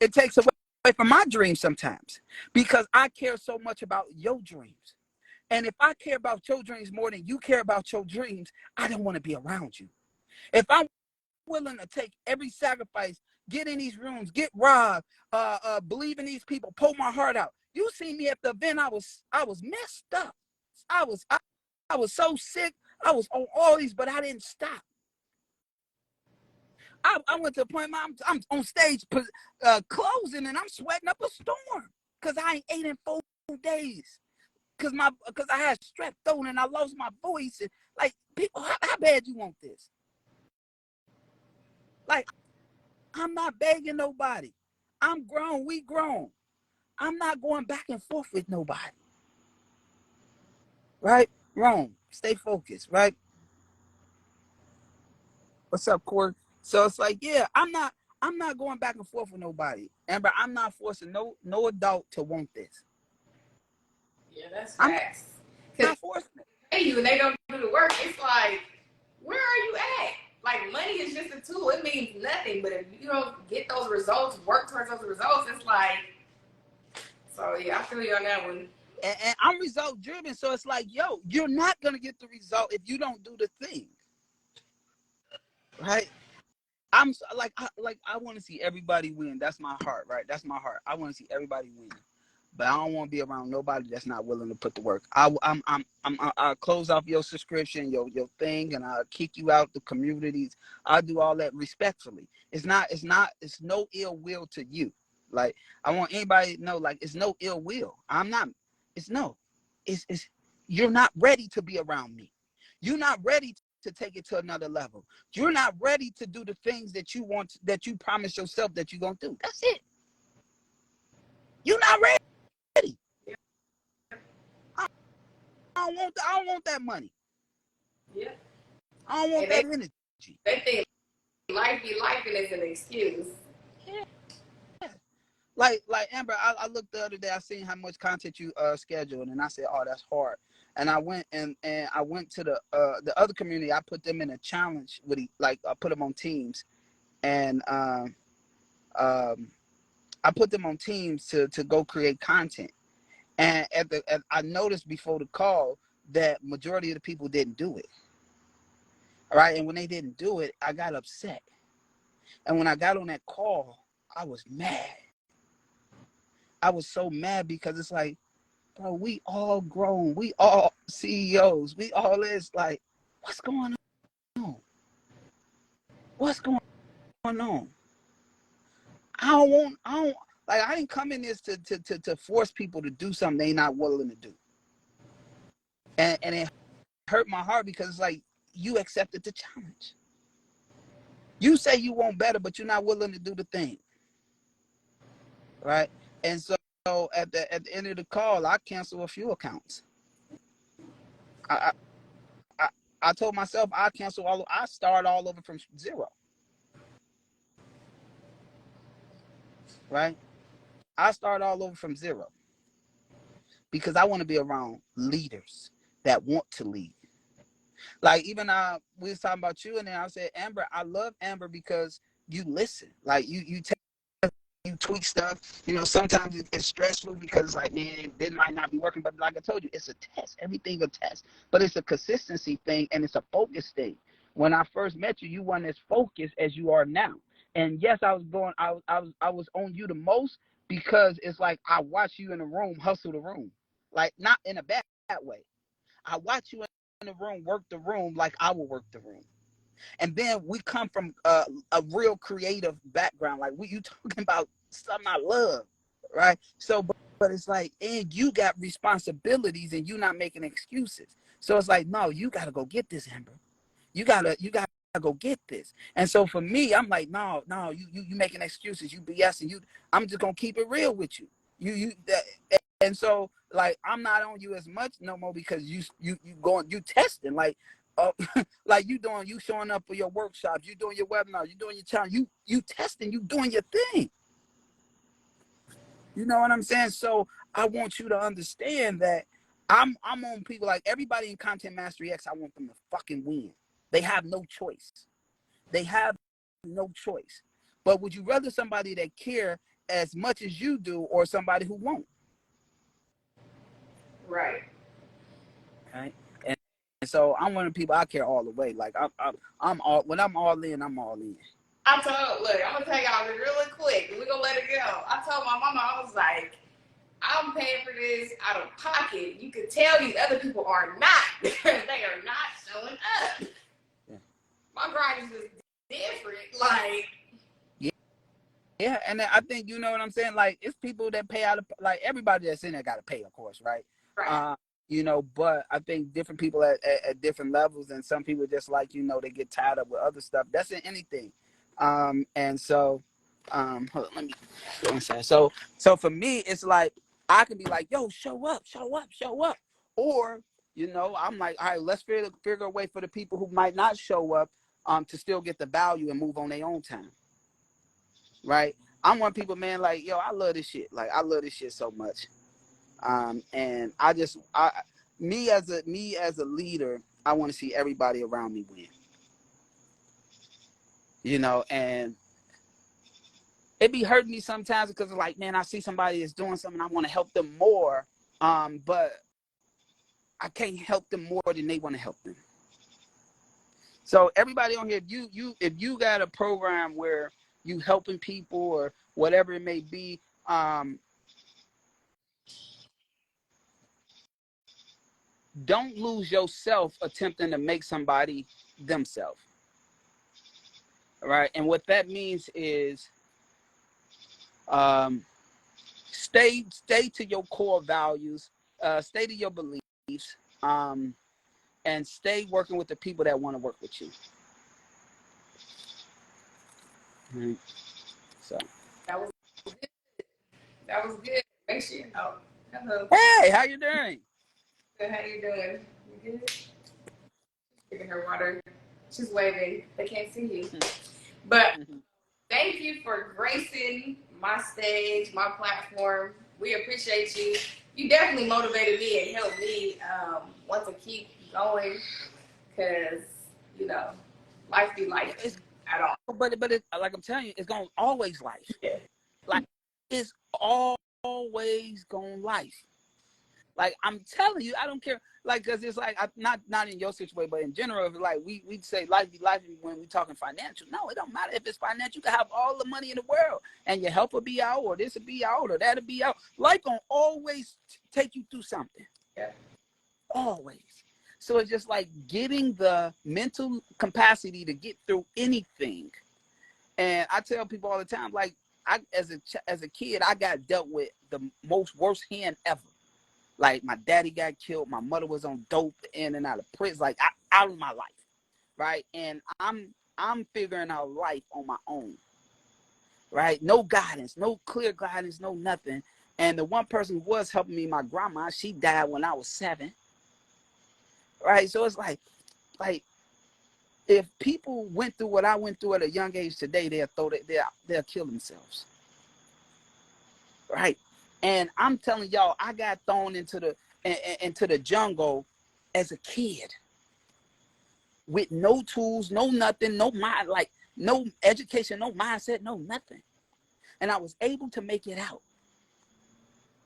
It takes away from my dreams sometimes because I care so much about your dreams. And if I care about your dreams more than you care about your dreams, I don't want to be around you. If I'm willing to take every sacrifice, get in these rooms, get robbed, believe in these people, pull my heart out. You see me at the event, I was messed up. I was so sick. I was on all these, but I didn't stop. I went to a point where I'm on stage closing and I'm sweating up a storm because I ain't ate in 4 days because I had strep throat and I lost my voice. And like, people, how bad you want this? Like, I'm not begging nobody. I'm grown. We grown. I'm not going back and forth with nobody. Right? Wrong. Stay focused. Right? What's up, Corey? So it's like, yeah, I'm not going back and forth with nobody. Amber, I'm not forcing no adult to want this. Yeah, that's facts. I'm not forcing it. Hey, you and they don't do the work. It's like, where are you at? Like, money is just a tool. It means nothing. But if you don't get those results, work towards those results, it's like. So yeah, I feel you on that one. And I'm result driven, so it's like, yo, you're not gonna get the result if you don't do the thing, right? I'm like, I want to see everybody win. That's my heart, right? That's my heart. I want to see everybody win, but I don't want to be around nobody that's not willing to put the work. I'll close off your subscription, your thing, and I'll kick you out the communities. I'll do all that respectfully. It's no ill will to you. Like, I want anybody to know, like, it's no ill will. It's you're not ready to be around me. You're not ready to take it to another level. You're not ready to do the things that you want, that you promise yourself that you're gonna do. That's it. You're not ready. I don't want that money. Yeah. I don't want that energy. They think life be life and it's an excuse. Yeah. Like Amber, I looked the other day. I seen how much content you scheduled, and I said, "Oh, that's hard." And I went and I went to the other community. I put them in a challenge with I put them on teams, and I put them on teams to go create content. And I noticed before the call that majority of the people didn't do it. All right, and when they didn't do it, I got upset. And when I got on that call, I was mad. I was so mad because it's like, bro, we all grown. We all CEOs. We all is like, what's going on? What's going on? I didn't come in this to force people to do something they're not willing to do. And it hurt my heart because it's like, you accepted the challenge. You say you want better, but you're not willing to do the thing. Right? And so at the end of the call, I canceled a few accounts. I told myself I start all over from zero. Right? I start all over from zero. Because I want to be around leaders that want to lead. Like, even we was talking about you, and then I said, Amber, I love Amber because you listen. Like, you tweak stuff. You know, sometimes it's stressful because it's like, man, this might not be working. But like I told you, it's a test. Everything's a test. But it's a consistency thing, and it's a focus thing. When I first met you, you weren't as focused as you are now. And yes, I was on you the most because it's like I watch you in the room hustle the room, like not in a bad way. I watch you in the room work the room like I would work the room. And then we come from a real creative background, like you talking about something I love, right? So, but it's like, and you got responsibilities, and you not making excuses. So it's like, no, you gotta go get this, Amber. You gotta go get this. And so for me, I'm like, no, you making excuses, you BS, and you. I'm just gonna keep it real with you. You and so like I'm not on you as much no more because you testing like. Uh, like you showing up for your workshops, you doing your webinars, you doing your challenge, you testing, you doing your thing. You know what I'm saying? So I want you to understand that I'm on people like everybody in Content Mastery X. I want them to fucking win. They have no choice. They have no choice. But would you rather somebody that care as much as you do, or somebody who won't? Right. Right. And so I'm one of the people I care all the way. Like I'm all when I'm all in, I'm all in. Look, I'm gonna tell y'all this really quick. We're gonna let it go. I told my mama, I was like, I'm paying for this out of pocket. You could tell these other people are not because they are not showing up. Yeah. My grind is just different. Like, yeah, and I think you know what I'm saying. Like it's people that pay out of like everybody that's in there got to pay, of course, right? right. You know, but I think different people at different levels, and some people just like they get tied up with other stuff. That's in anything, and so, hold on, let me go inside. So for me, it's like I can be like, yo, show up, show up, show up, or I'm like, all right, let's figure a way for the people who might not show up, to still get the value and move on their own time. Right? I'm one people, man, like, yo, I love this shit. Like, I love this shit so much. And me as a leader, I want to see everybody around me win. And it be hurting me sometimes because it's like, man, I see somebody that's doing something, I want to help them more. But I can't help them more than they want to help them. So everybody on here, if you got a program where you helping people or whatever it may be, don't lose yourself attempting to make somebody themselves. All right. And what that means is stay to your core values, stay to your beliefs, and stay working with the people that want to work with you. Right. So That was good. That was good. Make sure you know. Hello. hey, how you doing? Good. How you doing? You good? Giving her water. She's waving. They can't see you. But thank you for gracing my stage, my platform. We appreciate you. You definitely motivated me and helped me want to keep going because, life be life at all. But it's, like I'm telling you, it's gonna always life. Yeah. Like it's always gonna life. Like I'm telling you, I don't care. Like, cause it's like not in your situation, but in general, like we say life be life when we talking financial. No, it don't matter if it's financial. You can have all the money in the world, and your help will be out, or this will be out, or that'll be out. Life gonna always take you through something. Yeah. Always. So it's just like getting the mental capacity to get through anything. And I tell people all the time, like as a kid, I got dealt with the most worst hand ever. Like my daddy got killed, my mother was on dope, in and out of prison, like out of my life, right? And I'm figuring out life on my own, right? No guidance, no clear guidance, no nothing. And the one person who was helping me, my grandma, she died when I was 7, right? So it's like if people went through what I went through at a young age today, they'll kill themselves, right? And I'm telling y'all, I got thrown into the jungle as a kid with no tools, no nothing, no mind, like no education, no mindset, no nothing. And I was able to make it out.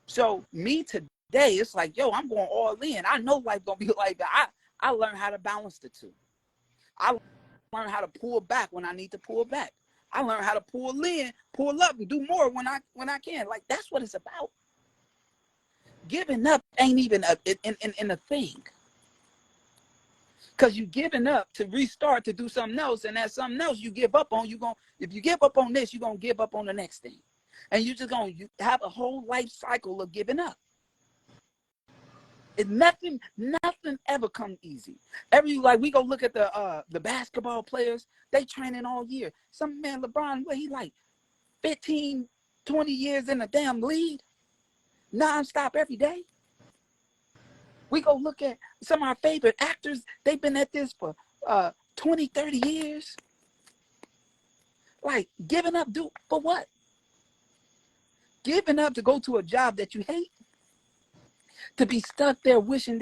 So me today, it's like, yo, I'm going all in. I know life gonna be like that. I learned how to balance the two. learned how to pull back when I need to pull back. I learned how to pull up, and do more when I can. Like, that's what it's about. Giving up ain't even in a thing. Because you giving up to restart to do something else, and that something else you give up on, if you give up on this, you're gonna give up on the next thing. And you have a whole life cycle of giving up. Nothing ever come easy. We go look at the basketball players, they training all year. Some man, LeBron, he like 15, 20 years in a damn league, nonstop every day. We go look at some of our favorite actors, they've been at this for 20, 30 years. Like, giving up for what? Giving up to go to a job that you hate? To be stuck there regretting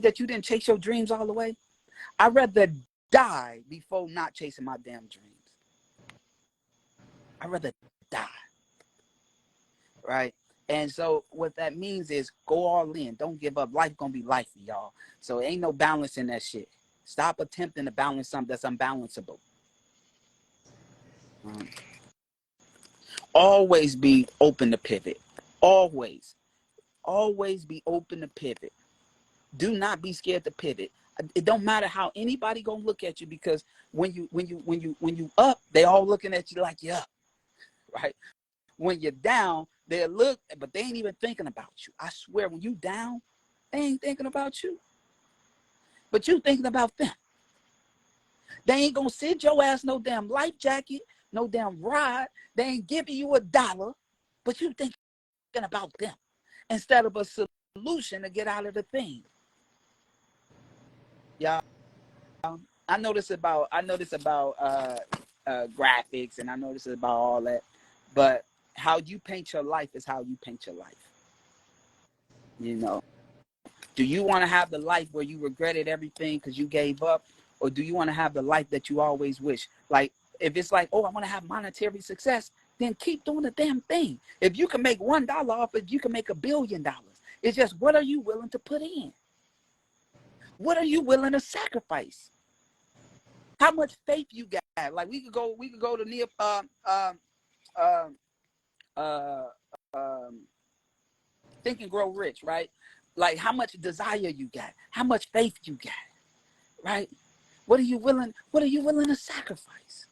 that you didn't chase your dreams all the way? I'd rather die before not chasing my damn dreams. I'd rather die. Right? And so what that means is go all in. Don't give up. Life gonna be life, y'all. So ain't no balance in that shit. Stop attempting to balance something that's unbalanceable. Always be open to pivot. Always be open to pivot. Do not be scared to pivot. It don't matter how anybody gonna look at you, because when you up, they all looking at you like you're up, right? When you're down, they look, but they ain't even thinking about you. I swear, when you down, they ain't thinking about you, but you thinking about them. They ain't gonna send your ass no damn life jacket, no damn ride. They ain't giving you $1, but you thinking about them instead of a solution to get out of the thing. Yeah, I know this about graphics, and I know this about all that, but how you paint your life is how you paint your life. You know, do you want to have the life where you regretted everything because you gave up, or do you want to have the life that you always wish? Like, if it's like, oh, I want to have monetary success, then keep doing the damn thing. If you can make $1 off it, you can make $1 billion. It's just, what are you willing to put in? What are you willing to sacrifice? How much faith you got? Like, we could go to Neil, Think and Grow Rich, right? Like, how much desire you got? How much faith you got, right? What are you willing to sacrifice?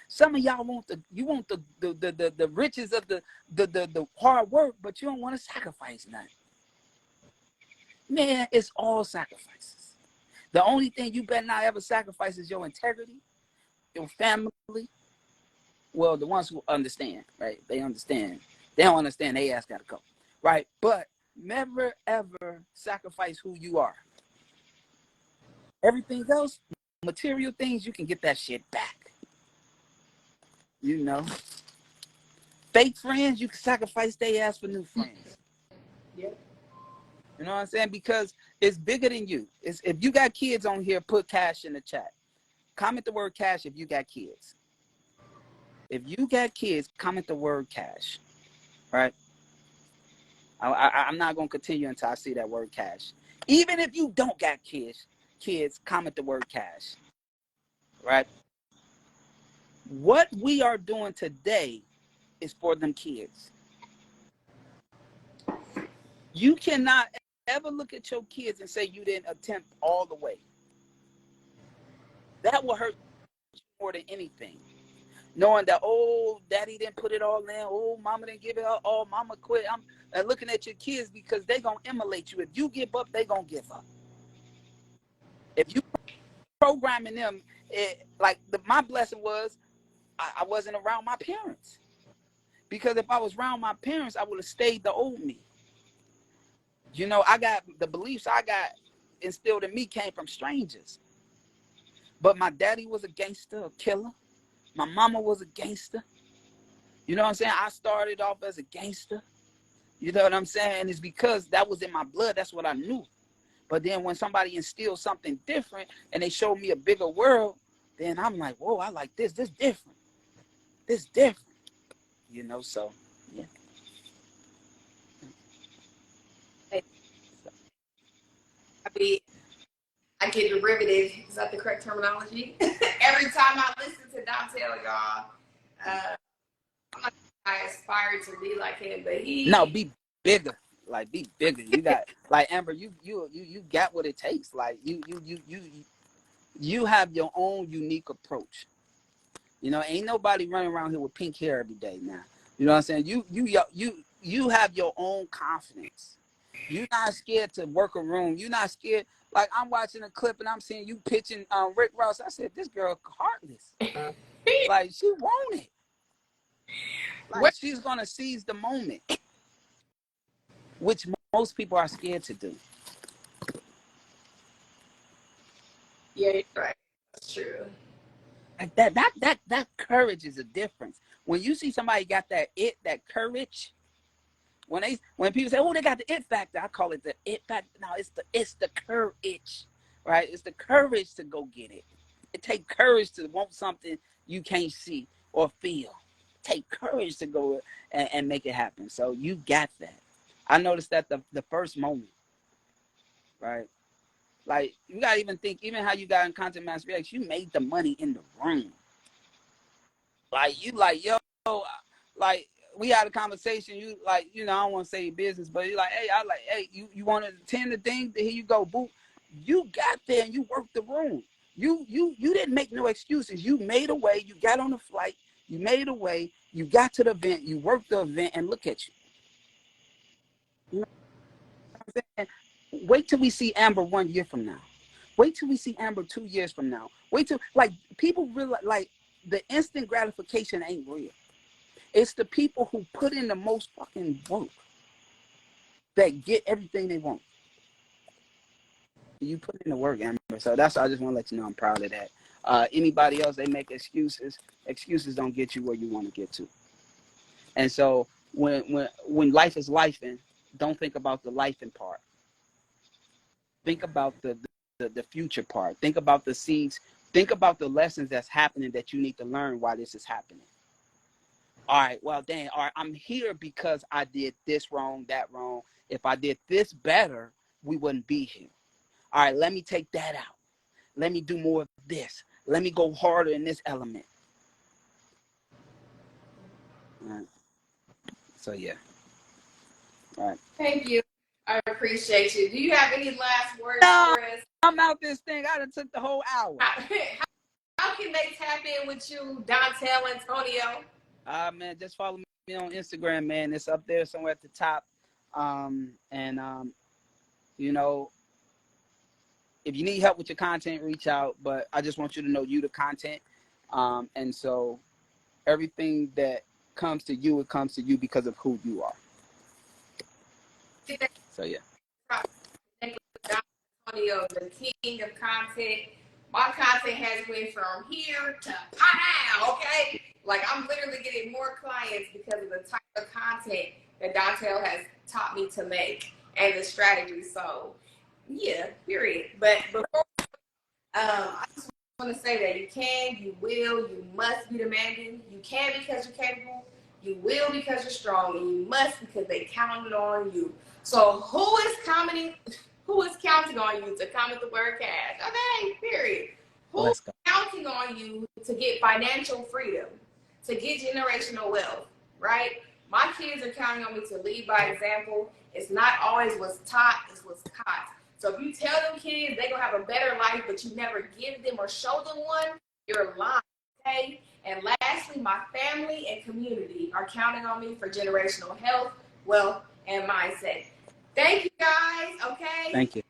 Some of y'all want the riches of the hard work, but you don't want to sacrifice nothing. Man, it's all sacrifices. The only thing you better not ever sacrifice is your integrity, your family. Well, the ones who understand, right? They understand. They don't understand, they ass gotta go, right? But never ever sacrifice who you are. Everything else, material things, you can get that shit back. You know, fake friends, you can sacrifice their ass for new friends. Yeah. You know what I'm saying? Because it's bigger than you. If you got kids on here, put cash in the chat. Comment the word cash if you got kids. If you got kids, comment the word cash. Right? I'm not going to continue until I see that word cash. Even if you don't got kids, comment the word cash. Right? What we are doing today is for them kids. You cannot ever look at your kids and say you didn't attempt all the way. That will hurt you more than anything. Knowing that, oh, daddy didn't put it all in, oh, mama didn't give it all, oh, mama quit. I'm looking at your kids, because they're going to emulate you. If you give up, they're going to give up. If you programming them, my blessing was I wasn't around my parents. Because if I was around my parents, I would have stayed the old me. You know, I got the beliefs I got instilled in me came from strangers. But my daddy was a gangster, a killer. My mama was a gangster. You know what I'm saying? I started off as a gangster. You know what I'm saying? And it's because that was in my blood. That's what I knew. But then when somebody instills something different and they show me a bigger world, then I'm like, whoa, I like this. This different. This different. You know, so, yeah. I mean, I get derivative. Is that the correct terminology? Every time I listen to Dontel, y'all, I aspire to be like him, but no, be bigger. Like, be bigger. You got, like, Amber, you got what it takes. Like, you have your own unique approach. You know, ain't nobody running around here with pink hair every day now. You know what I'm saying? You have your own confidence. You're not scared to work a room. You're not scared. Like, I'm watching a clip and I'm seeing you pitching Rick Ross. I said, this girl heartless. Like, she want it. Like, she's gonna seize the moment, which most people are scared to do. Yeah, you're right. That's true. Like that courage is a difference. When you see somebody got that courage, when people say, "Oh, they got the it factor," I call it the it factor. No, it's the courage, right? It's the courage to go get it. It takes courage to want something you can't see or feel. Take courage to go and make it happen. So you got that. I noticed that the first moment, right? Like, you gotta even think, even how you got in Content Master X, you made the money in the room. Like, you like, yo, like, we had a conversation, you like, you know, I don't want to say business, but you're like, hey, you want to attend the thing? Here you go, boo. You got there and you worked the room. You didn't make no excuses. You made a way, you got on the flight, you made a way, you got to the event, you worked the event, and look at you. You know what I'm saying? Wait till we see Amber 1 year from now. Wait till we see Amber 2 years from now. Wait till, like, people realize, like, the instant gratification ain't real. It's the people who put in the most fucking work that get everything they want. You put in the work, Amber. So that's, I just want to let you know I'm proud of that. Anybody else, they make excuses. Excuses don't get you where you want to get to. And so when life is lifing, don't think about the lifing part. Think about the future part. Think about the seeds. Think about the lessons that's happening that you need to learn while this is happening. All right, well, dang, all right, I'm here because I did this wrong, that wrong. If I did this better, we wouldn't be here. All right, let me take that out. Let me do more of this. Let me go harder in this element. All right. So, yeah. All right. Thank you. I appreciate you. Do you have any last words for us? I'm out this thing. I done took the whole hour. How can they tap in with you, Dontel Antonio? Man, just follow me on Instagram, man. It's up there somewhere at the top. You know, if you need help with your content, reach out. But I just want you to know you the content. And so everything that comes to you, it comes to you because of who you are. So, yeah. Antonio, the king of content. My content has went from here to pow, okay? Like, I'm literally getting more clients because of the type of content that Dontel has taught me to make and the strategy. So, yeah, period. But before, I just want to say that you can, you will, you must be demanding. You can because you're capable. You will because you're strong, and you must because they counted on you. So, who is counting on you to comment the word cash? Okay, period. Who's counting on you to get financial freedom, to get generational wealth, right? My kids are counting on me to lead by example. It's not always what's taught, it's what's caught. So if you tell them kids they're going to have a better life, but you never give them or show them one, you're lying, okay? And lastly, my family and community are counting on me for generational health, wealth, and mindset. Thank you, guys, okay? Thank you.